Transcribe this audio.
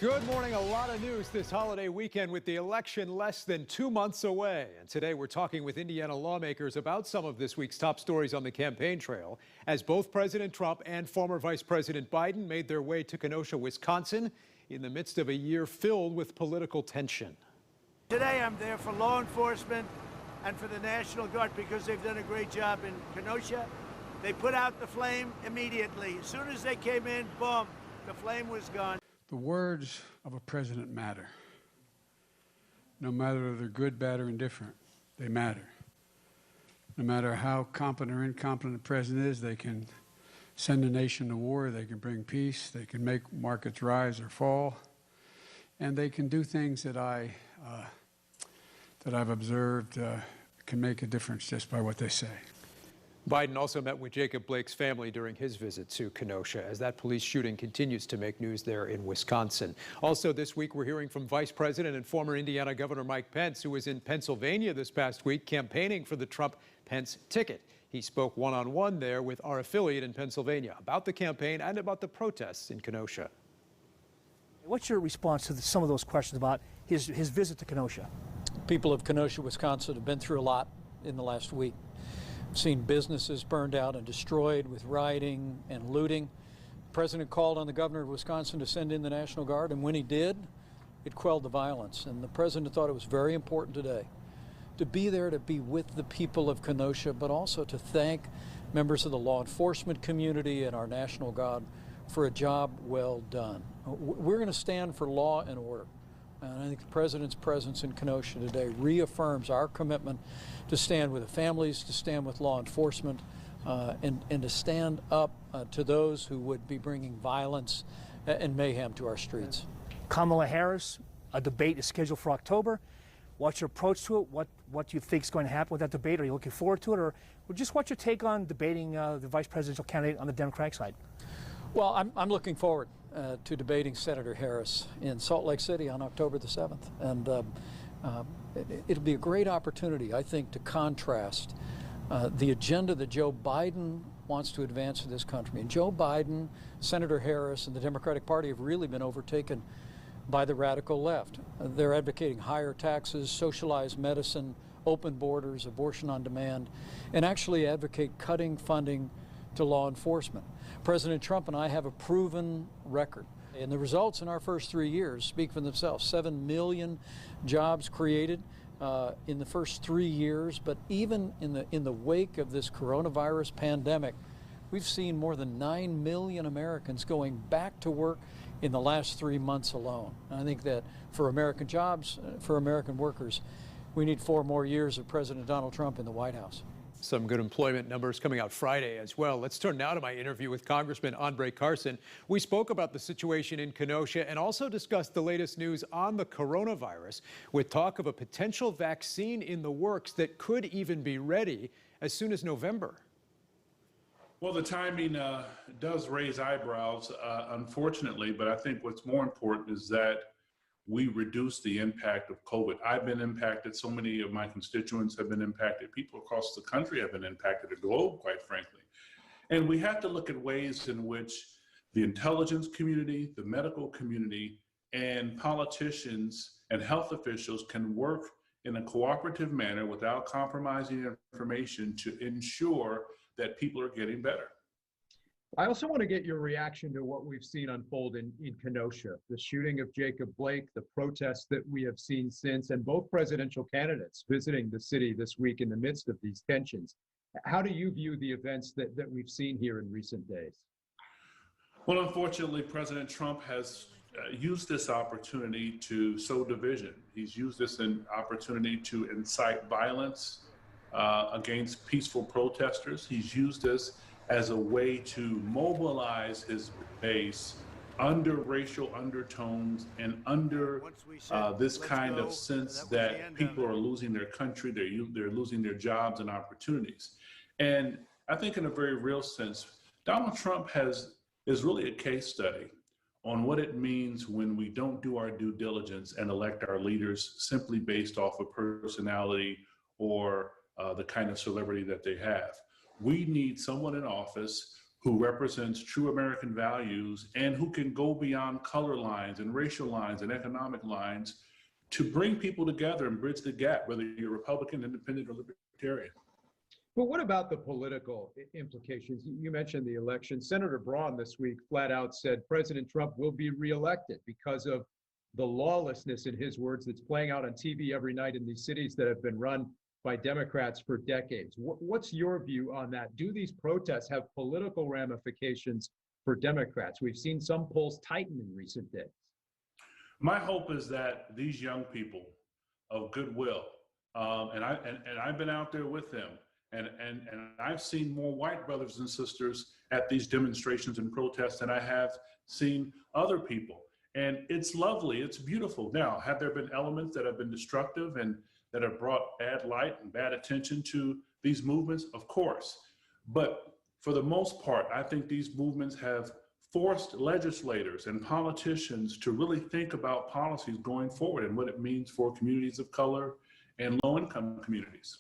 Good morning. A lot of news this holiday weekend with the election less than 2 months away. And today we're talking with Indiana lawmakers about some of this week's top stories on the campaign trail as both President Trump and former Vice President Biden made their way to Kenosha, Wisconsin in the midst of a year filled with political tension. Today I'm there for law enforcement and for the National Guard because they've done a great job in Kenosha. They put out the flame immediately. As soon as they came in, boom, the flame was gone. The words of a president matter. No matter if they're good, bad, or indifferent, they matter. No matter how competent or incompetent the president is, they can send a nation to war, they can bring peace, they can make markets rise or fall, and they can do things that I've observed can make a difference just by what they say. Biden also met with Jacob Blake's family during his visit to Kenosha as that police shooting continues to make news there in Wisconsin. Also this week, we're hearing from Vice President and former Indiana Governor Mike Pence, who was in Pennsylvania this past week campaigning for the Trump-Pence ticket. He spoke one-on-one there with our affiliate in Pennsylvania about the campaign and about the protests in Kenosha. What's your response to some of those questions about his visit to Kenosha? People of Kenosha, Wisconsin have been through a lot in the last week. Seen businesses burned out and destroyed with rioting and looting. The president called on the governor of Wisconsin to send in the National Guard, and when he did, it quelled the violence. And the president thought it was very important today to be there, to be with the people of Kenosha, but also to thank members of the law enforcement community and our National Guard for a job well done. We're going to stand for law and order. And I think the president's presence in Kenosha today reaffirms our commitment to stand with the families, to stand with law enforcement, and to stand up to those who would be bringing violence and mayhem to our streets. Kamala Harris, a debate is scheduled for October. What's your approach to it? What do you think is going to happen with that debate? Are you looking forward to it? Or just what's your take on debating the vice presidential candidate on the Democratic side? Well, I'm looking forward to debating Senator Harris in Salt Lake City on October the 7th. And it'll be a great opportunity, I think, to contrast the agenda that Joe Biden wants to advance in this country. And Joe Biden, Senator Harris, and the Democratic Party have really been overtaken by the radical left. They're advocating higher taxes, socialized medicine, open borders, abortion on demand, and actually advocate cutting funding to law enforcement. President Trump and I have a proven record, and the results in our first 3 years speak for themselves. 7 million jobs created in the first 3 years, but even in the wake of this coronavirus pandemic, we've seen more than 9 million Americans going back to work in the last 3 months alone. And I think that for American jobs, for American workers, we need 4 more years of President Donald Trump in the White House. Some good employment numbers coming out Friday as well. Let's turn now to my interview with Congressman Andre Carson. We spoke about the situation in Kenosha and also discussed the latest news on the coronavirus with talk of a potential vaccine in the works that could even be ready as soon as November. Well, the timing does raise eyebrows, unfortunately, but I think what's more important is that we reduce the impact of COVID. I've been impacted. So many of my constituents have been impacted. People across the country have been impacted, the globe, quite frankly. And we have to look at ways in which the intelligence community, the medical community, and politicians and health officials can work in a cooperative manner without compromising information to ensure that people are getting better. I also want to get your reaction to what we've seen unfold in Kenosha, the shooting of Jacob Blake, the protests that we have seen since, and both presidential candidates visiting the city this week in the midst of these tensions. How do you view the events that we've seen here in recent days? Well, unfortunately, President Trump has used this opportunity to sow division. He's used this opportunity to incite violence against peaceful protesters. He's used this as a way to mobilize his base under racial undertones and under this kind of sense that people are losing their country, they're losing their jobs and opportunities. And I think in a very real sense, Donald Trump is really a case study on what it means when we don't do our due diligence and elect our leaders simply based off of personality or the kind of celebrity that they have. We need someone in office who represents true American values and who can go beyond color lines and racial lines and economic lines to bring people together and bridge the gap, whether you're Republican, Independent, or Libertarian. But what about the political implications? You mentioned the election. Senator Braun this week flat out said President Trump will be reelected because of the lawlessness, in his words, that's playing out on TV every night in these cities that have been run by Democrats for decades. What's your view on that? Do these protests have political ramifications for Democrats? We've seen some polls tighten in recent days. My hope is that these young people of goodwill, and I've been out there with them, and I've seen more white brothers and sisters at these demonstrations and protests than I have seen other people. And it's lovely, it's beautiful. Now, have there been elements that have been destructive and that have brought bad light and bad attention to these movements? Of course. But for the most part, I think these movements have forced legislators and politicians to really think about policies going forward and what it means for communities of color and low-income communities.